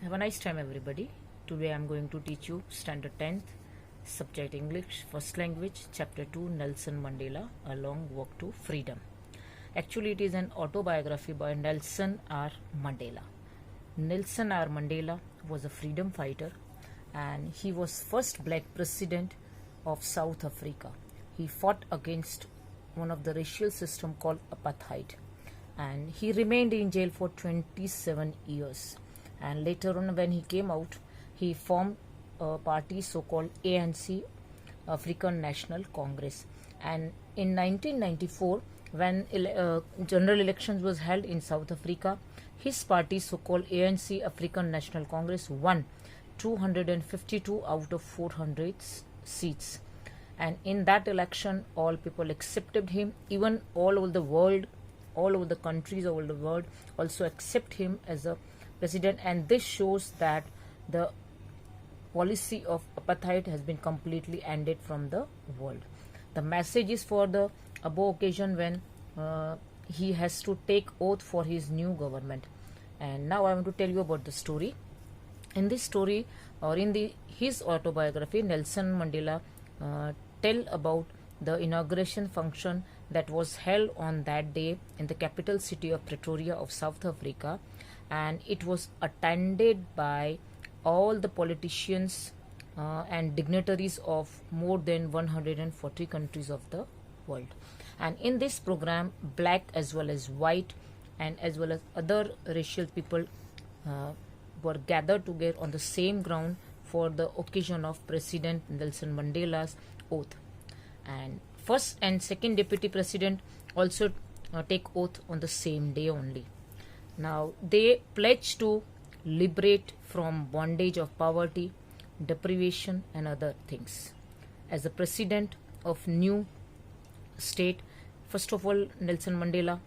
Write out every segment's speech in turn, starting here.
Have a nice time, everybody. Today I'm going to teach you Standard 10th, Subject English, First Language, Chapter 2, Nelson Mandela, A Long Walk to Freedom. Actually, it is an autobiography by Nelson R. Mandela. Nelson R. Mandela was a freedom fighter and he was first black president of South Africa. He fought against one of the racial system called apartheid, and he remained in jail for 27 years. And later on, when he came out, he formed a party so called ANC, African National Congress. And in 1994, when general elections was held in South Africa, his party so called ANC, African National Congress, won 252 out of 400 seats. And in that election, all people accepted him. Even all over the world, all over the countries all over the world also accept him as a president. And this shows that the policy of apartheid has been completely ended from the world. The message is for the above occasion when he has to take oath for his new government. And now I want to tell you about the story. In this story, or in his autobiography, Nelson Mandela tell about the inauguration function that was held on that day in the capital city of Pretoria of South Africa, and it was attended by all the politicians and dignitaries of more than 140 countries of the world. And in this program, black as well as white and as well as other racial people were gathered together on the same ground for the occasion of President Nelson Mandela's oath. And first and second deputy president also take oath on the same day only. Now they pledge to liberate from bondage of poverty, deprivation and other things. As the president of new state, first of all, Nelson Mandela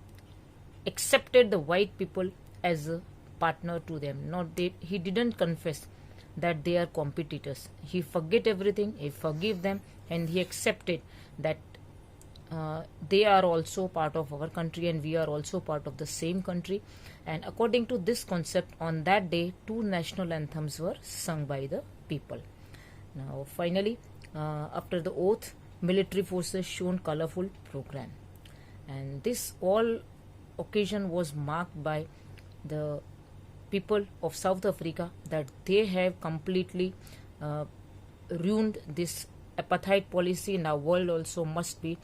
accepted the white people as a partner to them. He didn't confess that they are competitors. He forget everything, he forgive them, and he accepted that they are also part of our country and we are also part of the same country. And according to this concept, on that day, 2 national anthems were sung by the people. Now finally, after the oath, military forces shown colorful program. And this all occasion was marked by the people of South Africa that they have completely ruined this apartheid policy. Now world also must be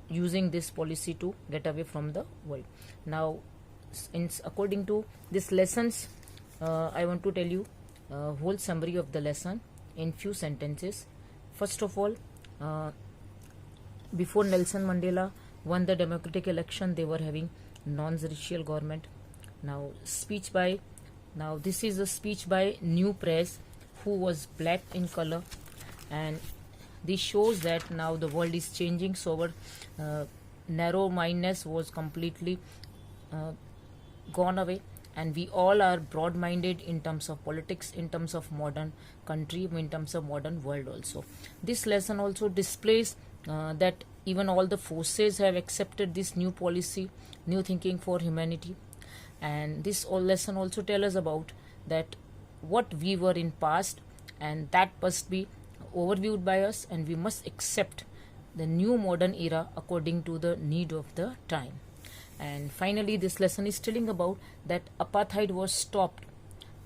using this policy to get away from the world. Now according to these lessons, I want to tell you a whole summary of the lesson in few sentences. First of all, before Nelson Mandela won the democratic election, they were having non-racial government. Now this is a speech by New Press, who was black in color, and this shows that now the world is changing. So our narrow-mindedness was completely gone away, and we all are broad-minded in terms of politics, in terms of modern country, in terms of modern world also. This lesson also displays that even all the forces have accepted this new policy, new thinking for humanity. And this lesson also tells us about that what we were in past, and that must be overviewed by us, and we must accept the new modern era according to the need of the time. And finally, this lesson is telling about that apartheid was stopped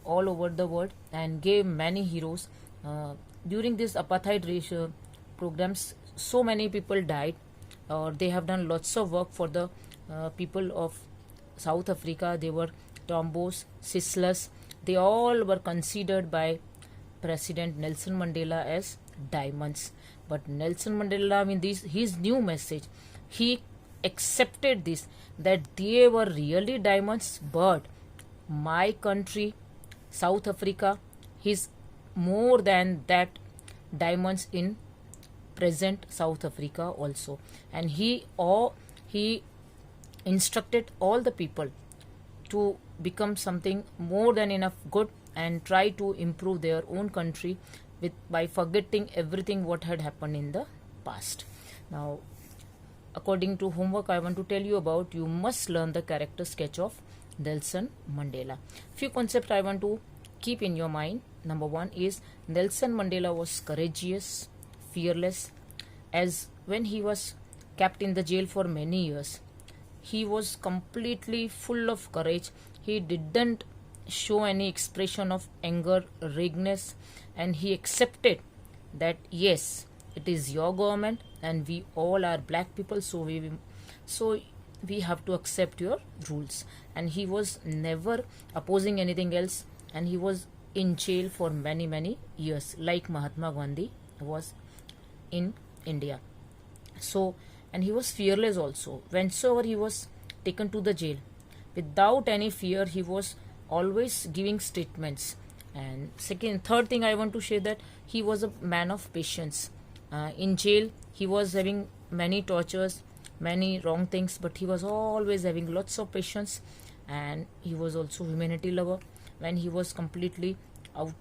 all over the world and gave many heroes. During this apartheid racial programs, so many people died, or they have done lots of work for the people of South Africa. They were Tombos, Sislers. They all were considered by President Nelson Mandela as diamonds. But Nelson Mandela, his new message, he accepted this, that they were really diamonds, but my country, South Africa, is more than that diamonds in present South Africa also. And he instructed all the people to become something more than enough good and try to improve their own country by forgetting everything what had happened in the past. Now according to homework, I want to tell you about, you must learn the character sketch of Nelson Mandela. Few concepts I want to keep in your mind. Number one is Nelson Mandela was courageous, fearless, as when he was kept in the jail for many years, he was completely full of courage. He didn't show any expression of anger, rigidness, and he accepted that yes, it is your government and we all are black people, so we have to accept your rules. And he was never opposing anything else, and he was in jail for many years, like Mahatma Gandhi was in India. So, and he was fearless also. Whensoever he was taken to the jail, without any fear, he was always giving statements. And third thing I want to share, that he was a man of patience. In jail, he was having many tortures, many wrong things, but he was always having lots of patience. And he was also humanity lover. When he was completely out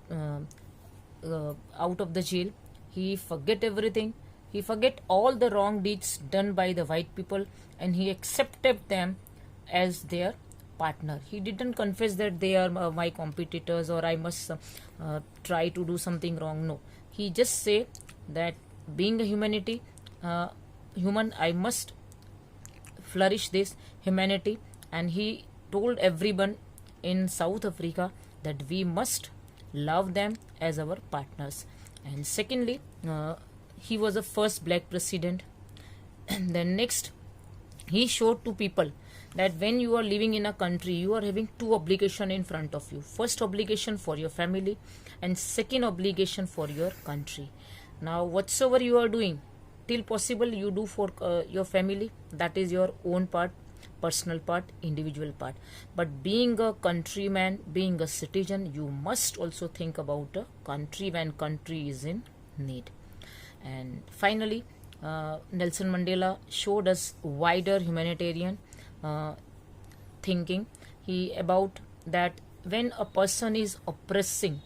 of the jail, he forget everything. He forget all the wrong deeds done by the white people, and he accepted them as their partner. He didn't confess that they are my competitors or I must try to do something wrong. No, he just say that being a human, I must flourish this humanity. And he told everyone in South Africa that we must love them as our partners. And secondly, he was the first black president. And then next, he showed to people that when you are living in a country, you are having two obligations in front of you. First obligation for your family, and second obligation for your country. Now whatsoever you are doing, till possible you do for your family, that is your own part, personal part, individual part. But being a countryman, being a citizen, you must also think about a country when country is in need. And finally, Nelson Mandela showed us wider humanitarian thinking. He about that when a person is oppressing,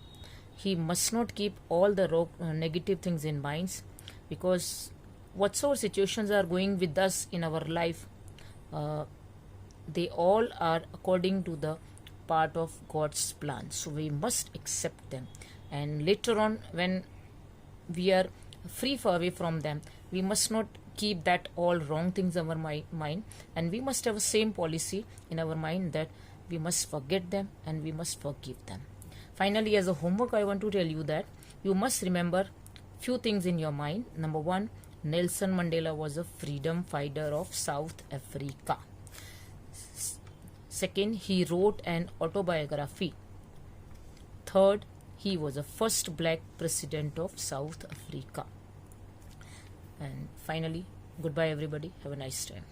he must not keep all the negative things in minds, because whatsoever situations are going with us in our life, they all are according to the part of God's plan. So we must accept them, and later on when we are free far away from them, we must not keep that all wrong things in our mind, and we must have a same policy in our mind that we must forget them and we must forgive them. Finally, as a homework, I want to tell you that you must remember few things in your mind. Number one, Nelson Mandela was a freedom fighter of South Africa. Second, he wrote an autobiography. Third, he was the first black president of South Africa. And finally, goodbye everybody. Have a nice time.